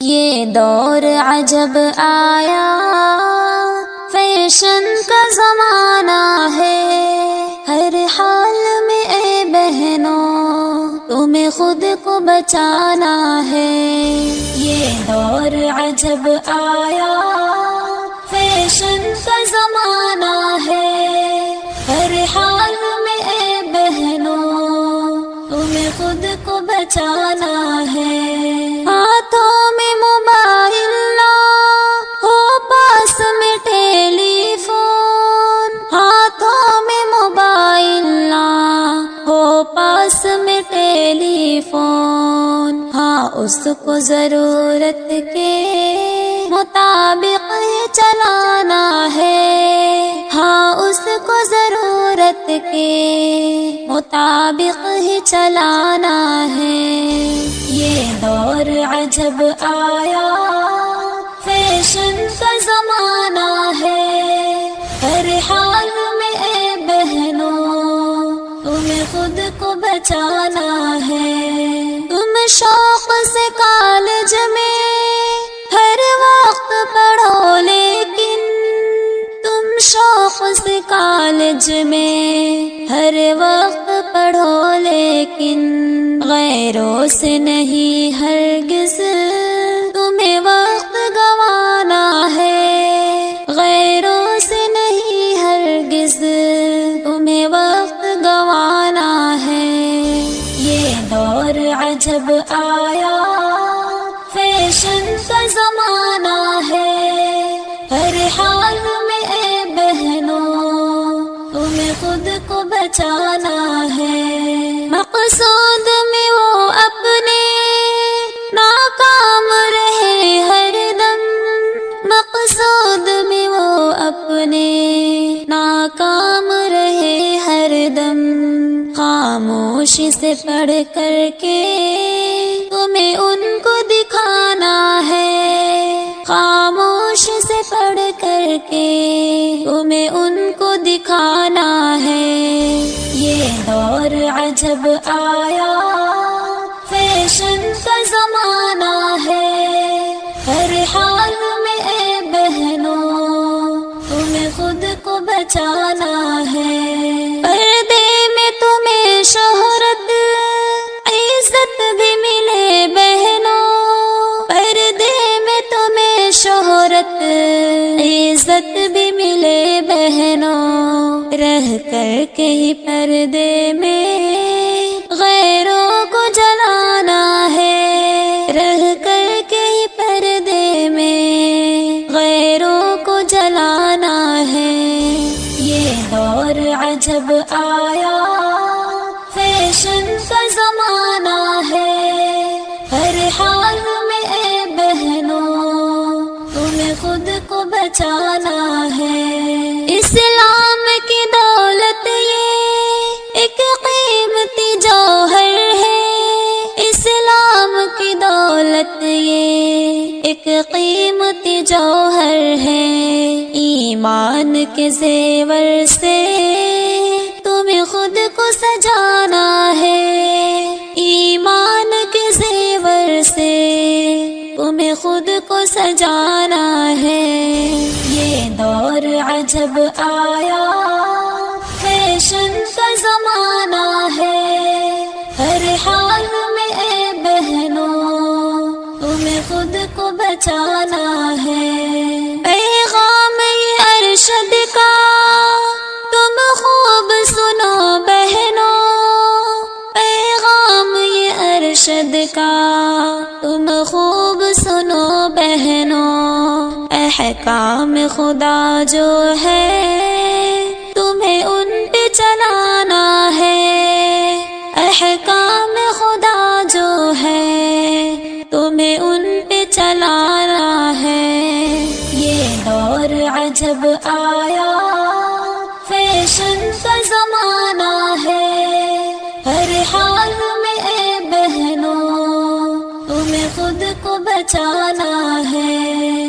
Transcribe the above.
یہ دور عجب آیا، فیشن کا زمانہ ہے، ہر حال میں اے بہنوں تمہیں خود کو بچانا ہے۔ یہ دور عجب آیا، فیشن کا زمانہ ہے، ہر حال میں اے بہنوں تمہیں خود کو بچانا ہے۔ ہاتھوں میں موبائل نہ ہو، پاس میں ٹیلی فون، ہاتھوں میں موبائل نہ ہو، پاس میں ٹیلی فون، ہاں اس کو ضرورت کے مطابق ہی چلانا ہے، ہاں اس کو ضرورت کے مطابق ہی چلانا ہے۔ یہ دور عجب آیا، فیشن کا زمانہ ہے، ہر حال میں اے بہنوں تمہیں خود کو بچانا ہے۔ تم شوق سے کالج میں ہر وقت پڑھو، لیکن تم شوق سے کالج میں ہر وقت پڑھو، لیکن غیروں سے نہیں ہرگز تمہیں وقت گنوانا ہے، غیروں سے نہیں ہرگز تمہیں وقت گنوانا ہے۔ یہ دور عجب آیا، فیشن کا زمانہ ہے، ہر حال میں اے بہنوں تمہیں خود کو بچانا ہے۔ مقصود میں وہ اپنے ناکام رہے ہر دم، مقصود میں وہ اپنے ناکام رہے ہر دم، خاموشی سے پڑھ کر کے تمہیں ان کو دکھانا ہے، خاموشی سے پڑھ کر کے تمہیں ان کو دکھانا ہے۔ یہ دور عجب آیا، فیشن کا زمانہ ہے، ہر حال میں اے بہنوں تمہیں خود کو بچانا ہے۔ پردے میں تمہیں شہرت عزت بھی ملے بہنوں، پردے میں تمہیں شہرت عزت بھی ملے بہنوں، رہ کر کے ہی پردے میں غیروں کو جلانا ہے، رہ کر کے ہی پردے میں غیروں کو جلانا ہے۔ یہ دور عجب آیا، فیشن کا زمانہ ہے، ہر حال میں اے بہنوں تمہیں خود کو بچانا ہے۔ اسلام کی دولت یہ ایک قیمتی جوہر ہے، اسلام کی دولت یہ ایک قیمتی جوہر ہے، ایمان کے زیور سے تمہیں خود کو سجانا ہے، ایمان کے زیور سے تمہیں خود کو سجانا ہے۔ یہ دور عجب آیا، فیشن کا زمانہ ہے، ہر حال میں اے بہنوں تمہیں خود کو بچانا ہے۔ پیغام یہ ارشد کا تم خوب سنو بہنوں، پیغام یہ ارشد کا تم خوب سنو بہنوں، احکام خدا جو ہے تمہیں ان پہ چلانا ہے، احکام خدا جو ہے تمہیں ان پہ چلانا ہے۔ یہ دور عجب آیا، فیشن کا زمانہ ہے، ہر حال میں اے بہنوں تمہیں خود کو بچانا ہے۔